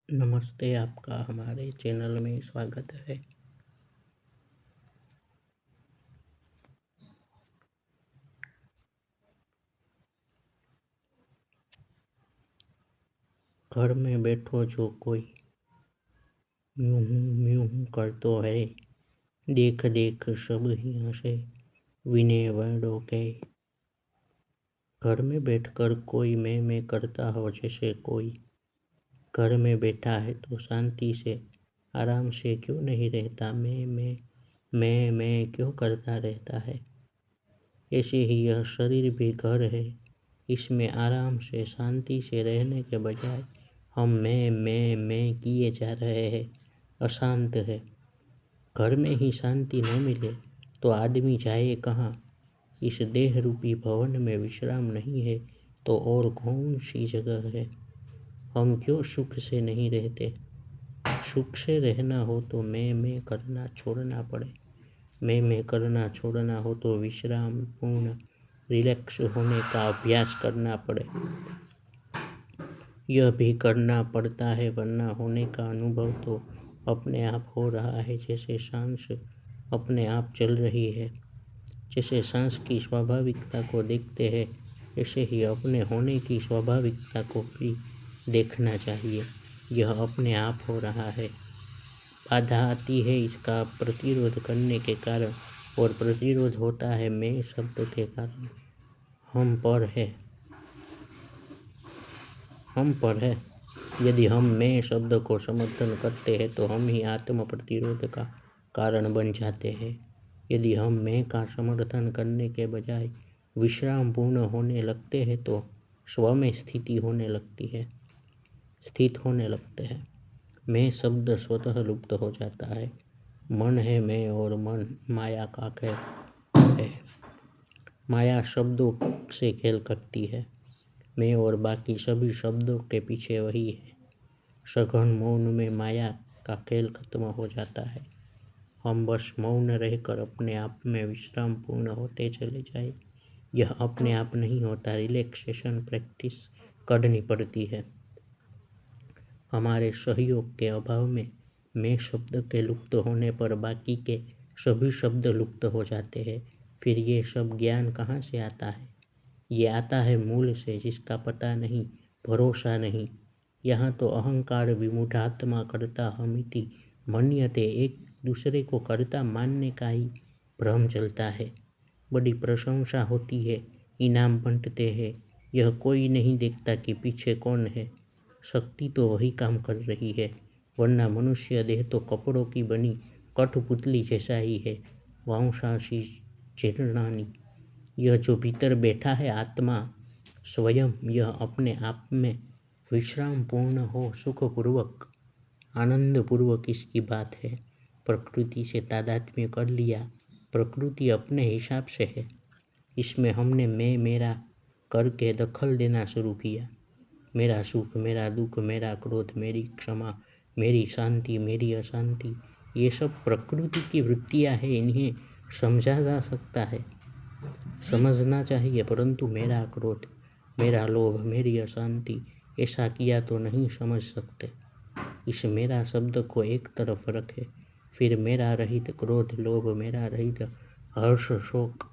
नमस्ते, आपका हमारे चैनल में स्वागत है। घर में बैठो जो कोई म्यूं हूं करतो है, देख देख सब ही हंसे, विनय वर्डों के। घर में बैठकर कोई मैं करता हो जैसे कोई घर में बैठा है तो शांति से आराम से क्यों नहीं रहता। मैं क्यों करता रहता है। ऐसे ही यह शरीर भी घर है, इसमें आराम से शांति से रहने के बजाय हम मैं किए जा रहे हैं, अशांत है। घर में ही शांति न मिले तो आदमी जाए कहाँ। इस देह रूपी भवन में विश्राम नहीं है तो और कौन सी जगह है। हम क्यों सुख से नहीं रहते। सुख से रहना हो तो मैं करना छोड़ना पड़े। मैं करना छोड़ना हो तो विश्राम पूर्ण रिलैक्स होने का अभ्यास करना पड़े। यह भी करना पड़ता है वरना होने का अनुभव तो अपने आप हो रहा है। जैसे सांस अपने आप चल रही है, जैसे सांस की स्वाभाविकता को देखते हैं, ऐसे ही अपने होने की स्वाभाविकता को भी देखना चाहिए। यह अपने आप हो रहा है। बाधा आती है इसका प्रतिरोध करने के कारण, और प्रतिरोध होता है मैं शब्द के कारण। हम पर है। यदि हम मैं शब्द को समर्थन करते हैं तो हम ही आत्म प्रतिरोध का कारण बन जाते हैं। यदि हम मैं का समर्थन करने के बजाय विश्राम पूर्ण होने लगते हैं तो स्व में स्थित होने लगते हैं। मैं शब्द स्वतः लुप्त हो जाता है। मन है मैं और मन माया का खेल है। माया शब्दों से खेल करती है। मैं और बाकी सभी शब्दों के पीछे वही है। सघन मौन में माया का खेल खत्म हो जाता है। हम बस मौन रहकर अपने आप में विश्राम पूर्ण होते चले जाए। यह अपने आप नहीं होता, रिलैक्सेशन प्रैक्टिस करनी पड़ती है। हमारे सहयोग के अभाव में मैं शब्द के लुप्त होने पर बाकी के सभी शब्द लुप्त हो जाते हैं। फिर ये सब ज्ञान कहाँ से आता है। ये आता है मूल से, जिसका पता नहीं, भरोसा नहीं। यहाँ तो अहंकार विमूढ़ात्मा कर्ता हमिति मन्यते, एक दूसरे को कर्ता मानने का ही भ्रम चलता है। बड़ी प्रशंसा होती है, इनाम बंटते हैं। यह कोई नहीं देखता कि पीछे कौन है। शक्ति तो वही काम कर रही है, वरना मनुष्य देह तो कपड़ों की बनी कठपुतली जैसा ही है। वांसांसी जीर्णानि। यह जो भीतर बैठा है आत्मा स्वयं, यह अपने आप में विश्राम पूर्ण हो, सुखपूर्वक आनंदपूर्वक इसकी बात है। प्रकृति से तादात्म्य कर लिया। प्रकृति अपने हिसाब से है, इसमें हमने मैं मेरा करके दखल देना शुरू किया। मेरा सुख, मेरा दुख, मेरा क्रोध, मेरी क्षमा, मेरी शांति, मेरी अशांति, ये सब प्रकृति की वृत्तियाँ हैं। इन्हें समझा जा सकता है, समझना चाहिए, परंतु मेरा क्रोध, मेरा लोभ, मेरी अशांति, ऐसा किया तो नहीं समझ सकते। इस मेरा शब्द को एक तरफ रखे, फिर मेरा रहित क्रोध लोभ, मेरा रहित हर्ष शोक,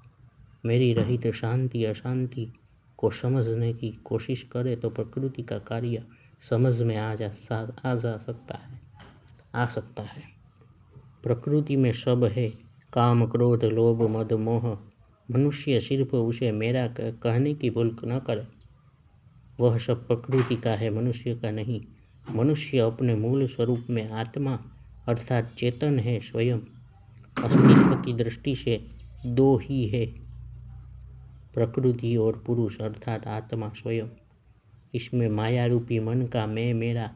मेरी रहित शांति अशांति को समझने की कोशिश करे तो प्रकृति का कार्य समझ में आ सकता है। प्रकृति में सब है, काम क्रोध लोभ मद मोह। मनुष्य सिर्फ उसे मेरा कहने की भूल न करे। वह सब प्रकृति का है, मनुष्य का नहीं। मनुष्य अपने मूल स्वरूप में आत्मा अर्थात चेतन है स्वयं। अस्तित्व की दृष्टि से दो ही है, प्रकृति और पुरुष अर्थात आत्मा स्वयं। इसमें माया रूपी मन का मैं मेरा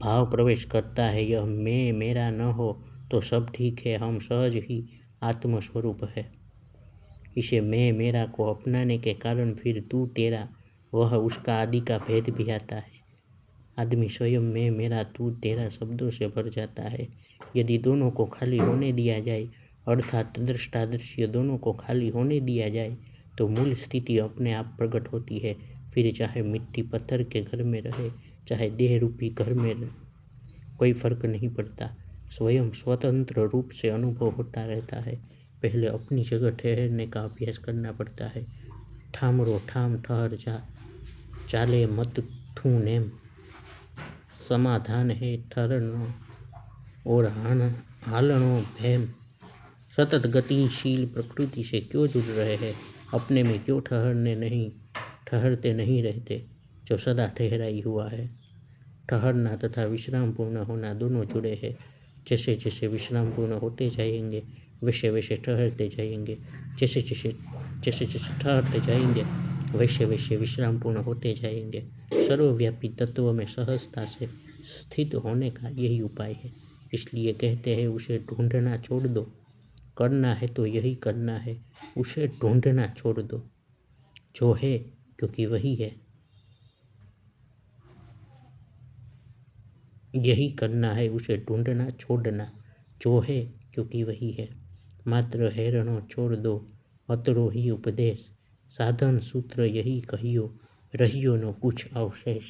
भाव प्रवेश करता है। यह मैं मेरा न हो तो सब ठीक है, हम सहज ही आत्मस्वरूप है। इसे मैं मेरा को अपनाने के कारण फिर तू तेरा वह उसका आदि का भेद भी आता है। आदमी स्वयं मैं मेरा तू तेरा शब्दों से भर जाता है। यदि दोनों को खाली होने दिया जाए, अर्थात दृष्टादृश्य दोनों को खाली होने दिया जाए, तो मूल स्थिति अपने आप प्रकट होती है। फिर चाहे मिट्टी पत्थर के घर में रहे, चाहे देह रूपी घर में कोई फर्क नहीं पड़ता, स्वयं स्वतंत्र रूप से अनुभव होता रहता है। पहले अपनी जगह ठहरने का अभ्यास करना पड़ता है। ठामरो ठाम ठहर जा, चाले मत थू नेम। समाधान है ठहरनो और हालनो भैम। सतत गतिशील प्रकृति से क्यों जुड़ रहे हैं, अपने में क्यों ठहरते नहीं रहते, जो सदा ठहराई हुआ है। ठहरना तथा विश्राम पूर्ण होना दोनों जुड़े हैं। जैसे जैसे विश्राम पूर्ण होते जाएंगे वैसे वैसे ठहरते जाएंगे, जैसे जैसे ठहरते जाएंगे वैसे वैसे विश्राम पूर्ण होते जाएंगे। सर्वव्यापी तत्व में सहजता से स्थित होने का यही उपाय है। इसलिए कहते हैं उसे ढूंढना छोड़ दो। करना है तो यही करना है, उसे ढूंढना छोड़ दो। जो है क्योंकि वही है, यही करना है, उसे ढूंढना छोड़ना। जो है क्योंकि वही है। मात्र हेरणो छोड़ दो, अतरो ही उपदेश। साधन सूत्र यही कहियो, रहियो नो कुछ अवशेष।